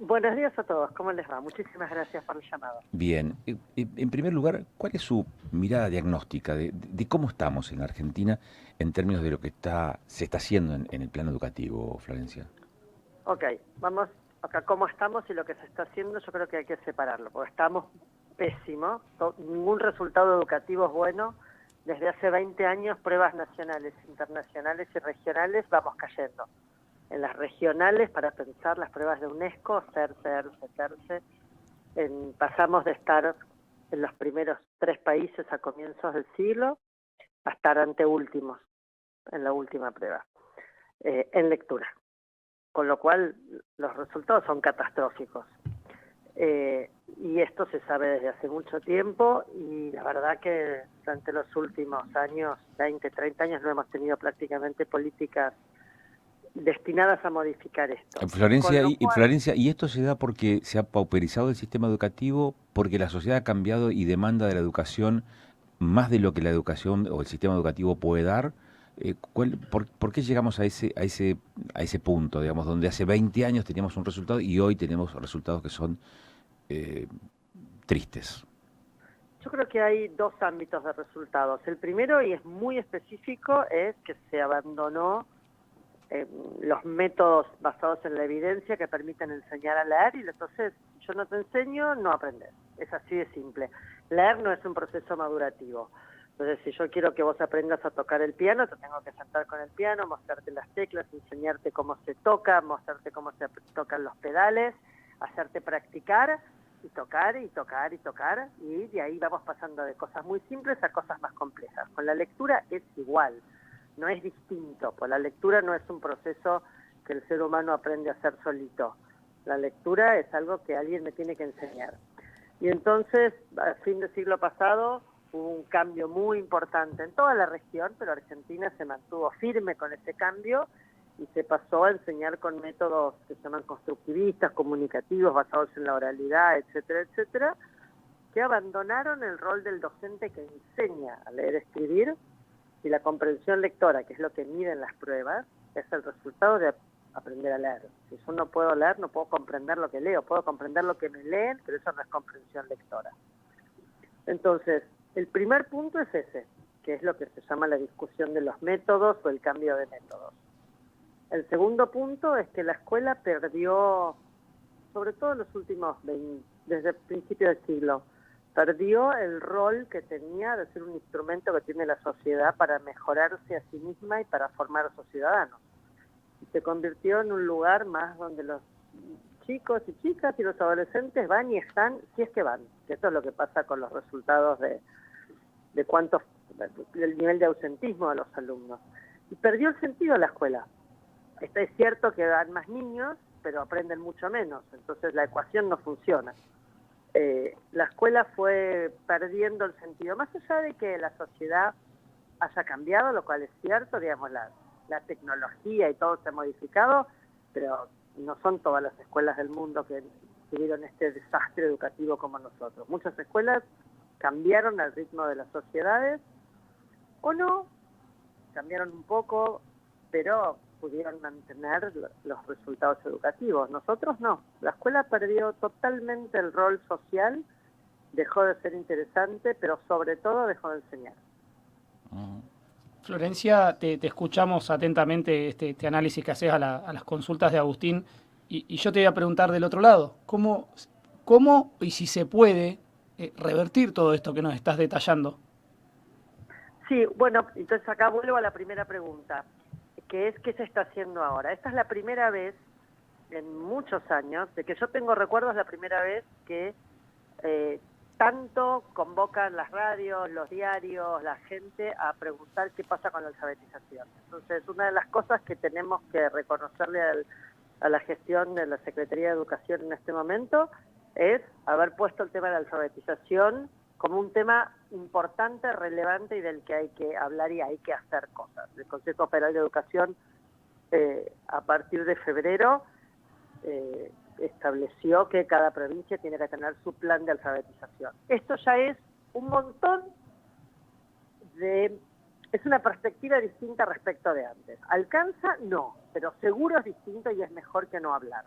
Buenos días a todos, ¿cómo les va? Muchísimas gracias por el llamado. Bien, en primer lugar, ¿cuál es su mirada diagnóstica de cómo estamos en Argentina en términos de lo que se está haciendo en el plano educativo, Florencia? Ok, vamos acá, ¿cómo estamos y lo que se está haciendo? Yo creo que hay que separarlo, porque estamos pésimos, ningún resultado educativo es bueno. Desde hace 20 años, pruebas nacionales, internacionales y regionales, vamos cayendo. En las regionales, para pensar las pruebas de UNESCO, CERCE, pasamos de estar en los primeros 3 países a comienzos del siglo a estar anteúltimos en la última prueba, en lectura. Con lo cual los resultados son catastróficos. Y esto se sabe desde hace mucho tiempo y la verdad que durante los últimos años, 20, 30 años, no hemos tenido prácticamente políticas destinadas a modificar esto. Con Florencia, lo cual, Florencia, ¿y esto se da porque se ha pauperizado el sistema educativo, porque la sociedad ha cambiado y demanda de la educación más de lo que la educación o el sistema educativo puede dar? ¿Por qué llegamos a ese punto, digamos, donde hace 20 años teníamos un resultado y hoy tenemos resultados que son eh, tristes? yo creo que hay dos ámbitos de resultados. El primero, y es muy específico, es que se abandonó los métodos basados en la evidencia que permiten enseñar a leer, y entonces yo no te enseño, no aprendes. Es así de simple. Leer no es un proceso madurativo. Entonces, si yo quiero que vos aprendas a tocar el piano, te tengo que sentar con el piano, mostrarte las teclas, enseñarte cómo se toca, mostrarte cómo se tocan los pedales, hacerte practicar y tocar y tocar y tocar, y de ahí vamos pasando de cosas muy simples a cosas más complejas. Con la lectura es igual. No es distinto, pues la lectura no es un proceso que el ser humano aprende a hacer solito. La lectura es algo que alguien me tiene que enseñar. Y entonces, a fin del siglo pasado, hubo un cambio muy importante en toda la región, pero Argentina se mantuvo firme con ese cambio y se pasó a enseñar con métodos que se llaman constructivistas, comunicativos, basados en la oralidad, etcétera, etcétera, que abandonaron el rol del docente que enseña a leer y escribir, y la comprensión lectora, que es lo que miden las pruebas, es el resultado de aprender a leer. Si yo no puedo leer, no puedo comprender lo que leo, puedo comprender lo que me leen, pero eso no es comprensión lectora. Entonces, el primer punto es ese, que es lo que se llama la discusión de los métodos o el cambio de métodos. El segundo punto es que la escuela perdió, sobre todo en los últimos 20, desde el principio del siglo, perdió el rol que tenía de ser un instrumento que tiene la sociedad para mejorarse a sí misma y para formar a sus ciudadanos. Y se convirtió en un lugar más donde los chicos y chicas y los adolescentes van y están, si es que van. Esto es lo que pasa con los resultados de cuántos, del nivel de ausentismo de los alumnos. Y perdió el sentido de la escuela. Es cierto que dan más niños, pero aprenden mucho menos, entonces la ecuación no funciona. La escuela fue perdiendo el sentido, más allá de que la sociedad haya cambiado, lo cual es cierto, digamos, la tecnología y todo se ha modificado, pero no son todas las escuelas del mundo que tuvieron este desastre educativo como nosotros. Muchas escuelas cambiaron al ritmo de las sociedades, o no, cambiaron un poco, pero pudieron mantener los resultados educativos. Nosotros no. La escuela perdió totalmente el rol social, dejó de ser interesante, pero sobre todo dejó de enseñar. Florencia, te escuchamos atentamente este análisis que haces a las consultas de Agustín y yo te voy a preguntar del otro lado, ¿cómo y si se puede revertir todo esto que nos estás detallando? Sí, bueno, entonces acá vuelvo a la primera pregunta, que es ¿qué se está haciendo ahora? Esta es la primera vez en muchos años, de que yo tengo recuerdos, la primera vez que tanto convocan las radios, los diarios, la gente a preguntar qué pasa con la alfabetización. Entonces, una de las cosas que tenemos que reconocerle a la gestión de la Secretaría de Educación en este momento es haber puesto el tema de la alfabetización como un tema importante, relevante y del que hay que hablar y hay que hacer cosas. El Consejo Federal de Educación, a partir de febrero, estableció que cada provincia tiene que tener su plan de alfabetización. Esto ya es un montón es una perspectiva distinta respecto de antes. ¿Alcanza? No, pero seguro es distinto y es mejor que no hablar.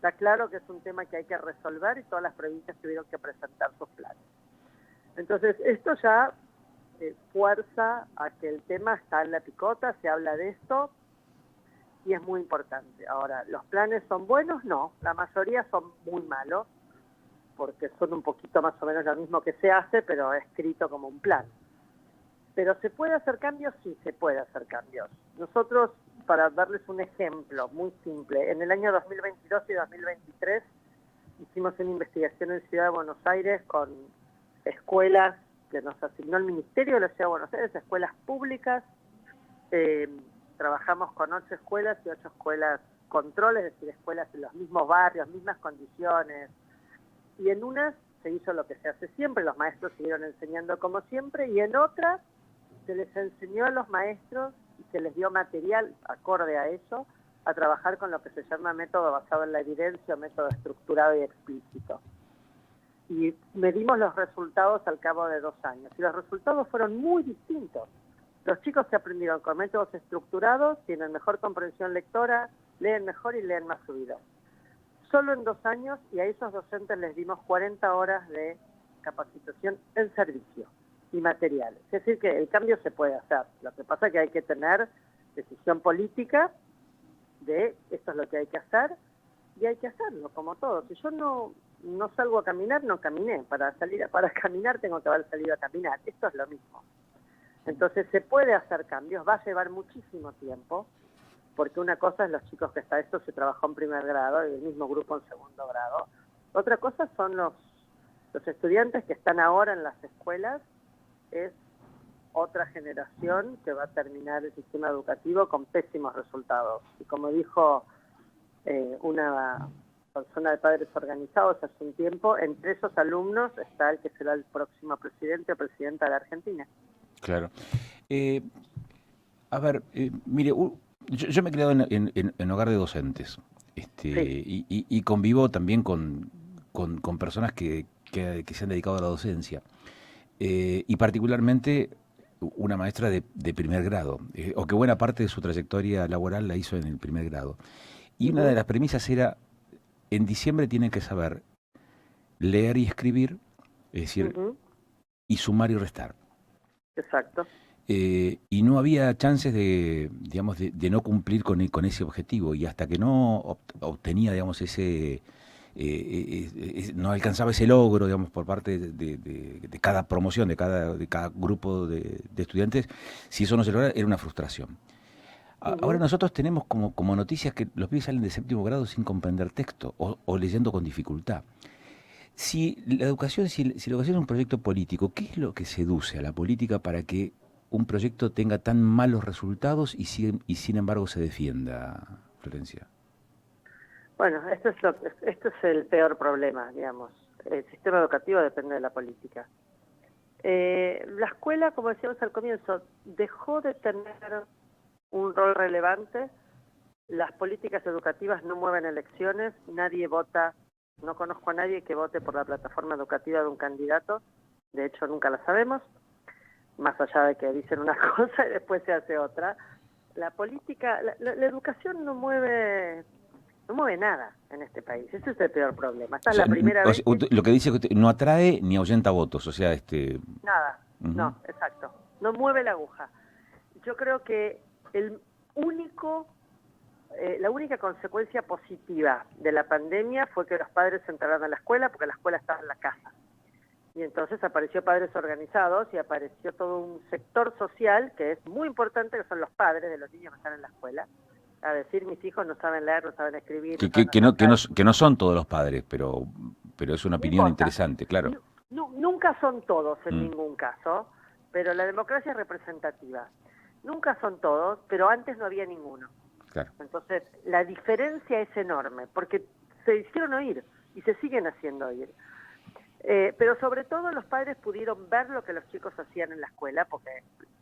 Está claro que es un tema que hay que resolver y todas las provincias tuvieron que presentar sus planes. Entonces, esto ya fuerza a que el tema está en la picota, se habla de esto y es muy importante. Ahora, ¿los planes son buenos? No, la mayoría son muy malos, porque son un poquito más o menos lo mismo que se hace, pero escrito como un plan. ¿Pero se puede hacer cambios? Sí, se puede hacer cambios. Nosotros, para darles un ejemplo muy simple, en el año 2022 y 2023 hicimos una investigación en Ciudad de Buenos Aires con escuelas que nos asignó el Ministerio de la Ciudad de Buenos Aires, escuelas públicas. Trabajamos con 8 escuelas y 8 escuelas control, es decir, escuelas en los mismos barrios, mismas condiciones. Y en unas se hizo lo que se hace siempre, los maestros siguieron enseñando como siempre, y en otras se les enseñó a los maestros y se les dio material acorde a eso, a trabajar con lo que se llama método basado en la evidencia o método estructurado y explícito. Y medimos los resultados al cabo de 2 años, y los resultados fueron muy distintos. Los chicos que aprendieron con métodos estructurados tienen mejor comprensión lectora, leen mejor y leen más fluido. Solo en 2 años, y a esos docentes les dimos 40 horas de capacitación en servicio y materiales. Es decir, que el cambio se puede hacer. Lo que pasa es que hay que tener decisión política de esto es lo que hay que hacer, y hay que hacerlo, como todo. Si yo no salgo a caminar, no caminé. Para caminar tengo que haber salido a caminar. Esto es lo mismo. Entonces se puede hacer cambios, va a llevar muchísimo tiempo, porque una cosa es los chicos que está esto se trabajó en primer grado y el mismo grupo en segundo grado. Otra cosa son los estudiantes que están ahora en las escuelas, es otra generación que va a terminar el sistema educativo con pésimos resultados. Y como dijo una persona de padres organizados hace un tiempo, entre esos alumnos está el que será el próximo presidente o presidenta de la Argentina. Claro. A ver, mire, yo me he criado en hogar de docentes, Sí. y convivo también con personas que se han dedicado a la docencia, y particularmente una maestra de primer grado, o que buena parte de su trayectoria laboral la hizo en el primer grado. Y una de las premisas era, en diciembre tienen que saber leer y escribir, es decir, y sumar y restar. Exacto. Y no había chances de, digamos, de no cumplir con ese objetivo, y hasta que no obtenía, digamos, no alcanzaba ese logro, digamos, por parte de cada promoción, de cada grupo de estudiantes, si eso no se logra, era una frustración. Ahora nosotros tenemos como noticias que los pibes salen de 7º grado sin comprender texto o leyendo con dificultad. Si la educación es un proyecto político, ¿qué es lo que seduce a la política para que un proyecto tenga tan malos resultados y sin embargo se defienda, Florencia? Bueno, esto es el peor problema, digamos. El sistema educativo depende de la política. La escuela, como decíamos al comienzo, dejó de tener un rol relevante. Las políticas educativas no mueven elecciones, nadie vota. No conozco a nadie que vote por la plataforma educativa de un candidato, de hecho nunca la sabemos, más allá de que dicen una cosa y después se hace otra. La política, la educación no mueve nada en este país, ese es el peor problema. Esta es la primera vez que... Lo que dice es que no atrae ni ahuyenta votos, o sea, Nada, no, exacto, no mueve la aguja. Yo creo que la única consecuencia positiva de la pandemia fue que los padres se entraron a la escuela, porque la escuela estaba en la casa. Y entonces apareció Padres Organizados y apareció todo un sector social que es muy importante, que son los padres de los niños que están en la escuela. A decir, mis hijos no saben leer, no saben escribir. Que no son todos los padres, pero es una opinión interesante, claro. Nunca son todos en ningún caso, pero la democracia es representativa. Nunca son todos, pero antes no había ninguno. Claro. Entonces, la diferencia es enorme, porque se hicieron oír y se siguen haciendo oír. Pero sobre todo los padres pudieron ver lo que los chicos hacían en la escuela, porque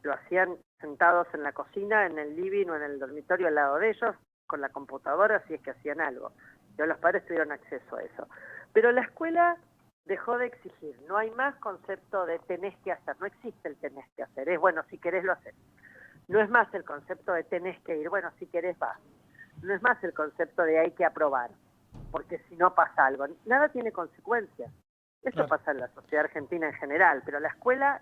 lo hacían sentados en la cocina, en el living o en el dormitorio al lado de ellos, con la computadora, si es que hacían algo. Yo, los padres tuvieron acceso a eso. Pero la escuela dejó de exigir, no hay más concepto de tenés que hacer, no existe el tenés que hacer, es bueno, si querés lo haces. No es más el concepto de tenés que ir, bueno, si querés vas. No es más el concepto de hay que aprobar. porque si no pasa algo. Nada tiene consecuencias. Esto Claro. pasa en la sociedad argentina en general, pero la escuela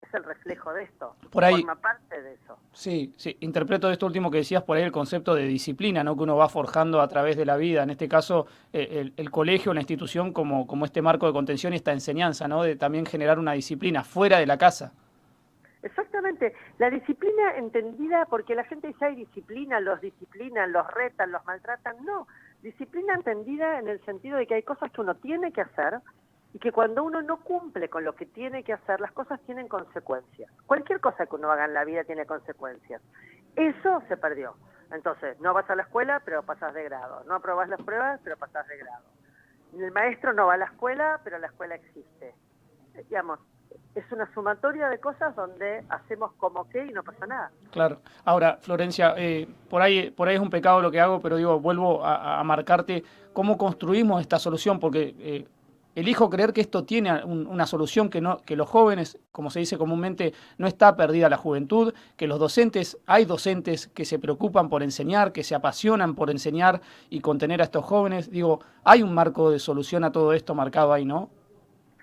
es el reflejo de esto, Por ahí, forma parte de eso. sí, sí, interpreto esto último que decías por ahí el concepto de disciplina, ¿no? Que uno va forjando a través de la vida. En este caso, el colegio, la institución, como este marco de contención y esta enseñanza, ¿no? De también generar una disciplina fuera de la casa. Exactamente, la disciplina entendida, porque la gente dice, hay disciplina, los disciplinan, los retan, los maltratan. No, disciplina entendida en el sentido de que hay cosas que uno tiene que hacer y que cuando uno no cumple con lo que tiene que hacer, las cosas tienen consecuencias. Cualquier cosa que uno haga en la vida tiene consecuencias. Eso se perdió. Entonces, no vas a la escuela, pero pasas de grado. No aprobás las pruebas, pero pasás de grado. El maestro no va a la escuela, pero la escuela existe. Digamos, es una sumatoria de cosas donde hacemos como que y no pasa nada. Claro. Ahora, Florencia, por ahí es un pecado lo que hago, pero digo, vuelvo a marcarte cómo construimos esta solución, porque elijo creer que esto tiene una solución, que los jóvenes, como se dice comúnmente, no está perdida la juventud, que los docentes, hay docentes que se preocupan por enseñar, que se apasionan por enseñar y contener a estos jóvenes. Digo, hay un marco de solución a todo esto marcado ahí, ¿no?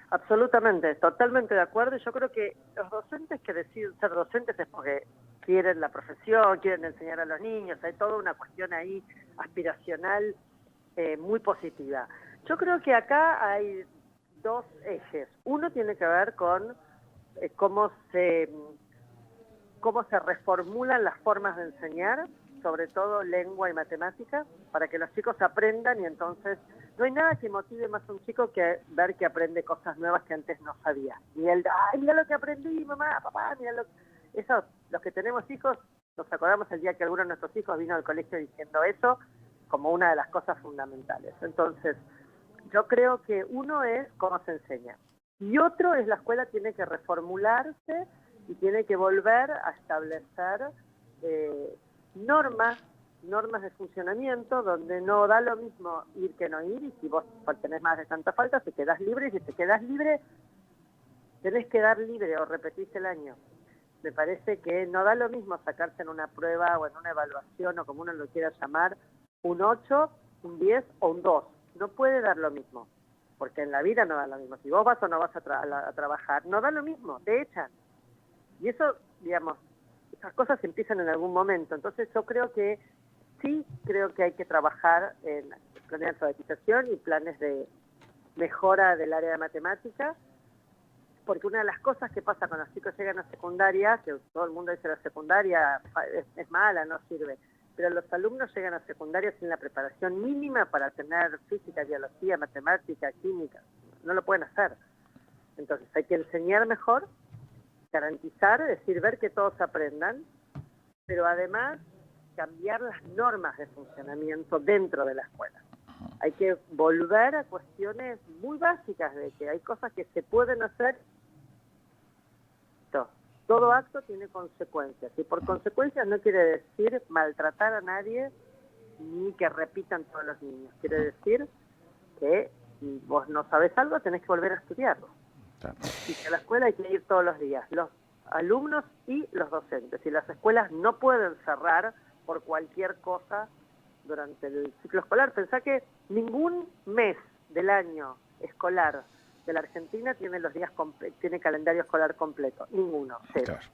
Absolutamente, totalmente de acuerdo. Yo creo que los docentes que deciden ser docentes es porque quieren la profesión, quieren enseñar a los niños, hay toda una cuestión ahí aspiracional muy positiva. Yo creo que acá hay dos ejes. Uno tiene que ver con cómo se reformulan las formas de enseñar, sobre todo lengua y matemática, para que los chicos aprendan y entonces no hay nada que motive más a un chico que ver que aprende cosas nuevas que antes no sabía. Y él, ay, mira lo que aprendí, mamá, papá, mira lo que... Eso, los que tenemos hijos, nos acordamos el día que alguno de nuestros hijos vino al colegio diciendo eso como una de las cosas fundamentales. Entonces, yo creo que uno es cómo se enseña. Y otro es la escuela tiene que reformularse y tiene que volver a establecer normas de funcionamiento donde no da lo mismo ir que no ir, y si vos tenés más de tanta falta, te quedás libre, y si te quedás libre, tenés que dar libre o repetís el año. Me parece que no da lo mismo sacarse en una prueba o en una evaluación, o como uno lo quiera llamar, un 8, un 10 o un 2. No puede dar lo mismo, porque en la vida no da lo mismo. Si vos vas o no vas a trabajar, no da lo mismo, te echan. Y eso, digamos, esas cosas empiezan en algún momento. Entonces yo creo que sí, creo que hay que trabajar en planes de alfabetización y planes de mejora del área de matemática, porque una de las cosas que pasa cuando los chicos llegan a secundaria, que todo el mundo dice la secundaria es mala, no sirve, pero los alumnos llegan a secundaria sin la preparación mínima para tener física, biología, matemática, química. No lo pueden hacer. Entonces hay que enseñar mejor, garantizar, es decir, ver que todos aprendan, pero además cambiar las normas de funcionamiento dentro de la escuela. Hay que volver a cuestiones muy básicas de que hay cosas que se pueden hacer. Todo acto tiene consecuencias, y por consecuencias no quiere decir maltratar a nadie ni que repitan todos los niños. Quiere decir que si vos no sabes algo, tenés que volver a estudiarlo. Claro. Y que a la escuela hay que ir todos los días, los alumnos y los docentes. Y las escuelas no pueden cerrar por cualquier cosa durante el ciclo escolar. Pensá que ningún mes del año escolar de la Argentina tiene los días tiene calendario escolar completo. Ninguno, cero. Claro.